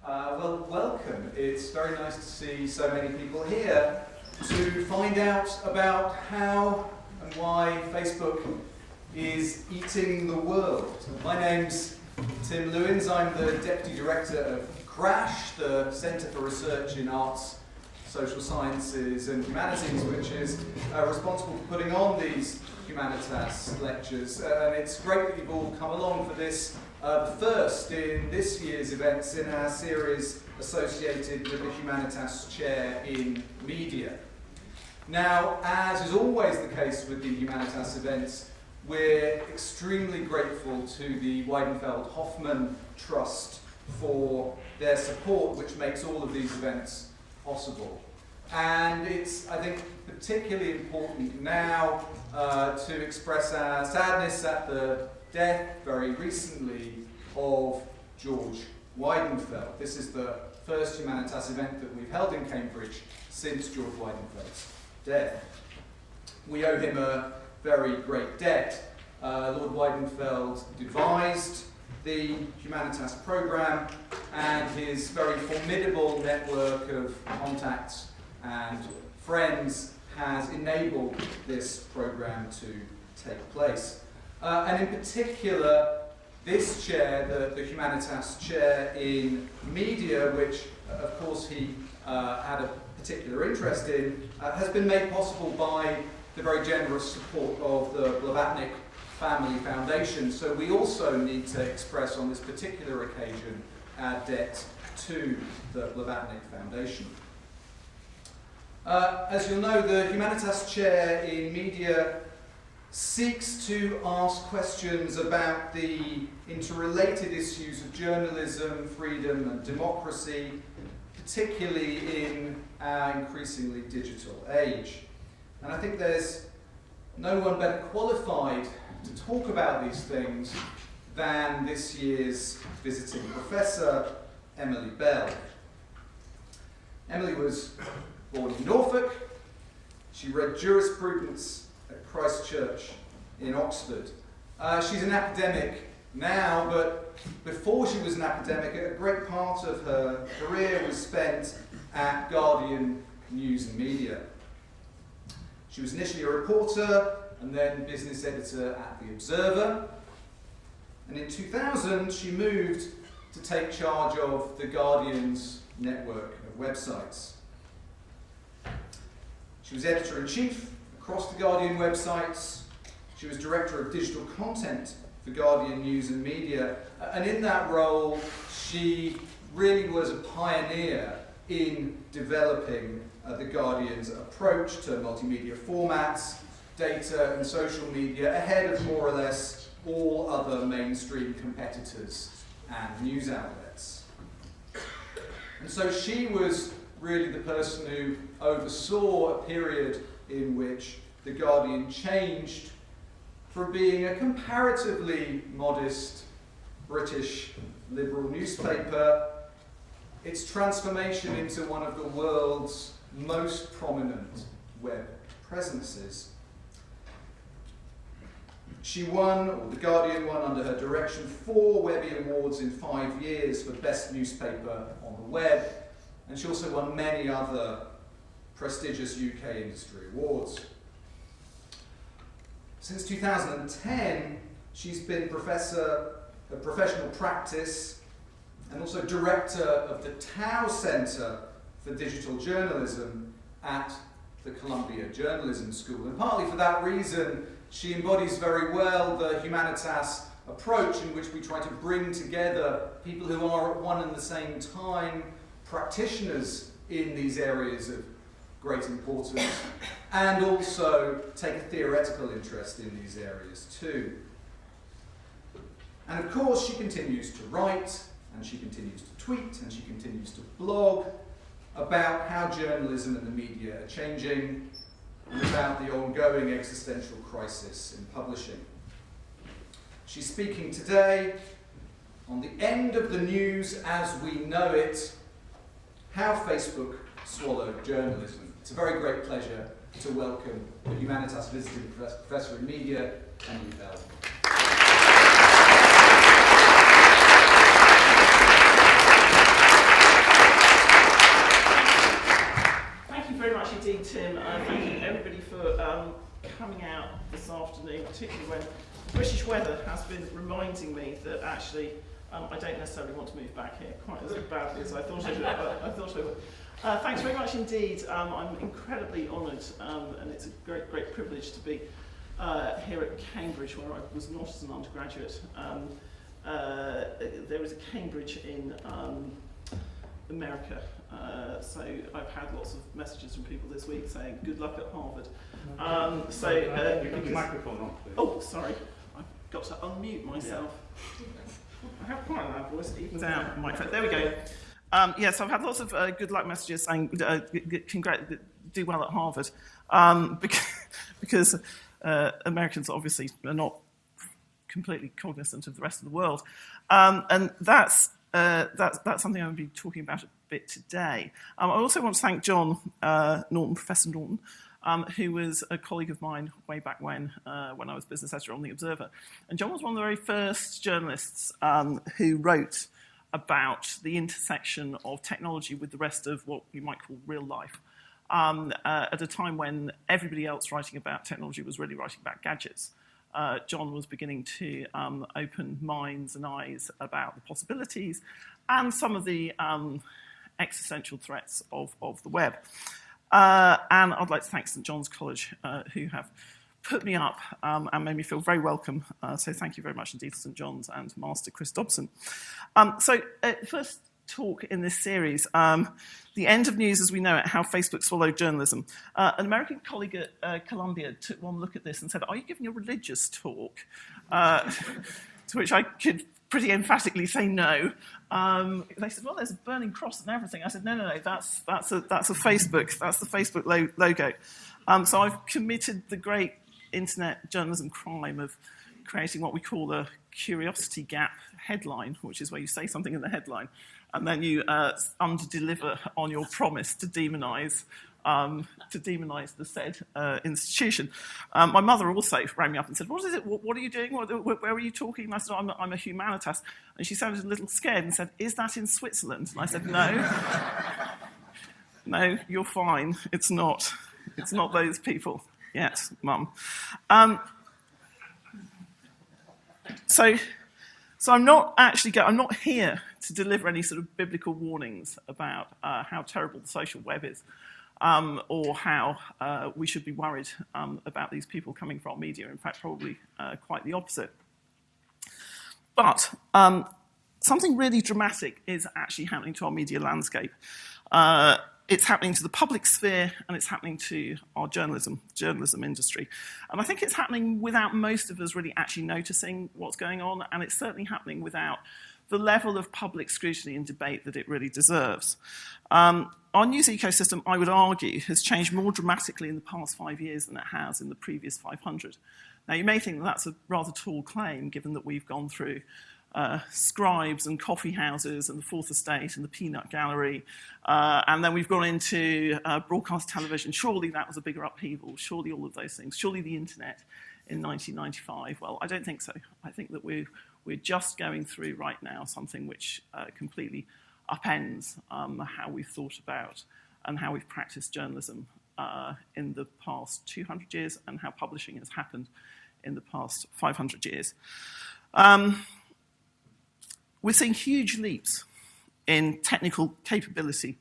Well, welcome. It's very nice to see so many people here to find out about how and why Facebook is eating the world. My name's Tim Lewins. I'm the Deputy Director of CRASH, the Centre for Research in Arts, Social Sciences and Humanities, which is responsible for putting on these Humanitas lectures. And it's great that you've all come along for this, the first in this year's events in our series associated with the Humanitas Chair in Media. Now, as is always the case with the Humanitas events, we're extremely grateful to the Weidenfeld-Hoffmann Trust for their support, which makes all of these events possible. And it's, I think, particularly important now to express our sadness at the death very recently of George Weidenfeld. This is the first Humanitas event that we've held in Cambridge since George Weidenfeld's death. We owe him a very great debt. Lord Weidenfeld devised the Humanitas programme, and his very formidable network of contacts and friends has enabled this programme to take place. And in particular, this chair, the Humanitas Chair in Media, which of course he had a particular interest in, has been made possible by the very generous support of the Blavatnik Family Foundation. So we also need to express on this particular occasion our debt to the Blavatnik Foundation. As you'll know, the Humanitas Chair in Media seeks to ask questions about the interrelated issues of journalism, freedom and democracy, particularly in our increasingly digital age. And I think there's no one better qualified to talk about these things than this year's visiting professor, Emily Bell. Emily was born in Norfolk. She read jurisprudence at Christ Church in Oxford. She's an academic now, but before she was an academic, a great part of her career was spent at Guardian News and Media. She was initially a reporter and then business editor at The Observer. And in 2000, she moved to take charge of the Guardian's network of websites. She was editor-in-chief across the Guardian websites. She was director of digital content for Guardian News and Media. And in that role, she really was a pioneer in developing the Guardian's approach to multimedia formats, data and social media ahead of more or less all other mainstream competitors and news outlets. And so she was really the person who oversaw a period in which the Guardian changed from being a comparatively modest British liberal newspaper, its transformation into one of the world's most prominent web presences. She won, or the Guardian won under her direction, 4 Webby Awards in 5 years for Best Newspaper on the Web, and she also won many other prestigious UK industry awards. Since 2010, she's been Professor of Professional Practice and also Director of the Tao Centre for Digital Journalism at the Columbia Journalism School. And partly for that reason, she embodies very well the Humanitas approach in which we try to bring together people who are at one and the same time practitioners in these areas of great importance and also take a theoretical interest in these areas too. And of course she continues to write, and she continues to tweet, and she continues to blog about how journalism and the media are changing, and about the ongoing existential crisis in publishing. She's speaking today on the end of the news as we know it, how Facebook swallowed journalism. It's a very great pleasure to welcome the Humanitas visiting professor in media, Emily Bell. out this afternoon, particularly when British weather has been reminding me that actually I don't necessarily want to move back here quite as badly as I thought I would. Thanks very much indeed. I'm incredibly honoured, and it's a great privilege to be here at Cambridge, where I was not as an undergraduate. There is a Cambridge in America, so I've had lots of messages from people this week saying good luck at Harvard. The microphone on, please. Oh, sorry, I've got to unmute myself. Yeah. I have quite a loud voice, even without a microphone. There we go. So I've had lots of good luck messages saying do well at Harvard, because Americans obviously are not completely cognizant of the rest of the world, and that's something I'm going to be talking about a bit today. I also want to thank John Norton, Professor Norton, who was a colleague of mine way back when I was business editor on The Observer. And John was one of the very first journalists who wrote about the intersection of technology with the rest of what you might call real life, at a time when everybody else writing about technology was really writing about gadgets. John was beginning to open minds and eyes about the possibilities and some of the existential threats of the web. And I'd like to thank St John's College, who have put me up and made me feel very welcome. So thank you very much indeed to St John's and Master Chris Dobson. First talk in this series, the end of news as we know it, how Facebook swallowed journalism. An American colleague at Columbia took one look at this and said, are you giving a religious talk? To which I could pretty emphatically say no. They said, well, there's a burning cross and everything. I said, no, that's a Facebook, the Facebook logo. So I've committed the great internet journalism crime of creating what we call a curiosity gap headline, which is where you say something in the headline, and then you under-deliver on your promise to demonise the said institution. My mother also rang me up and said, what is it? What are you doing? Where are you talking? And I said, I'm a Humanitas. And she sounded a little scared and said, is that in Switzerland? And I said, no. No, you're fine. It's not. It's not those people yet, Mum. So I'm not I'm not here to deliver any sort of biblical warnings about how terrible the social web is, or how we should be worried about these people coming from media. In fact, probably quite the opposite. But something really dramatic is actually happening to our media landscape. It's happening to the public sphere, and it's happening to our journalism industry. And I think it's happening without most of us really actually noticing what's going on, and it's certainly happening without the level of public scrutiny and debate that it really deserves. Our news ecosystem, I would argue, has changed more dramatically in the past 5 years than it has in the previous 500. Now, you may think that that's a rather tall claim, given that we've gone through scribes and coffee houses and the Fourth Estate and the Peanut Gallery, and then we've gone into broadcast television. Surely that was a bigger upheaval. Surely all of those things. Surely the internet in 1995. Well, I don't think so. I think that we're just going through right now something which completely upends how we've thought about and how we've practiced journalism in the past 200 years and how publishing has happened in the past 500 years. We're seeing huge leaps in technical capability,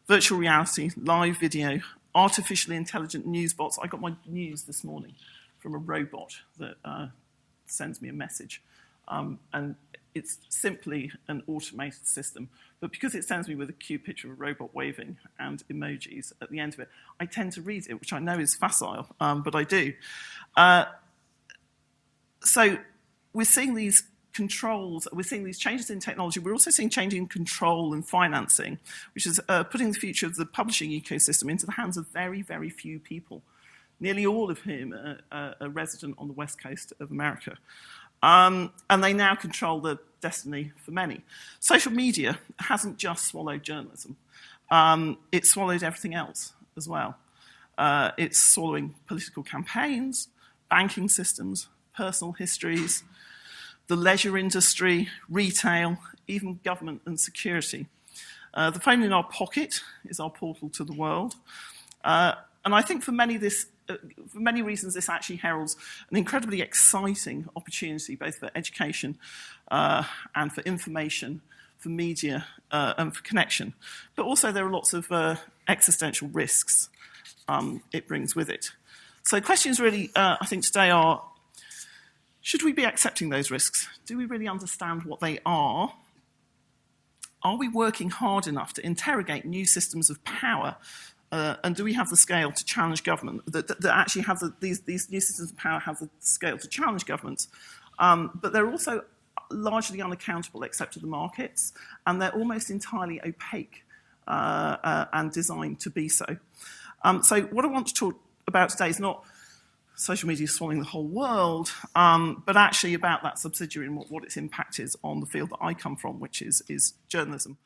virtual reality, live video, artificially intelligent news bots. I got my news this morning from a robot that sends me a message. And it's simply an automated system. But because it sends me with a cute picture of a robot waving and emojis at the end of it, I tend to read it, which I know is facile, but I do. So we're seeing these controls, we're seeing these changes in technology. We're also seeing change in control and financing, which is putting the future of the publishing ecosystem into the hands of very, very few people, nearly all of whom are resident on the west coast of America. And they now control the destiny for many. Social media hasn't just swallowed journalism. It's swallowed everything else as well. It's swallowing political campaigns, banking systems, personal histories, the leisure industry, retail, even government and security. The phone in our pocket is our portal to the world. And I think for many this for many reasons, this actually heralds an incredibly exciting opportunity, both for education and for information, for media, and for connection. But also there are lots of existential risks it brings with it. So questions really, I think today are, should we be accepting those risks? Do we really understand what they are? Are we working hard enough to interrogate new systems of power? And do we have the scale to challenge government? That actually have these new systems of power have the scale to challenge governments. But they're also largely unaccountable except to the markets, and they're almost entirely opaque and designed to be so. So what I want to talk about today is not social media swallowing the whole world, but actually about that subsidiary and what its impact is on the field that I come from, which is journalism.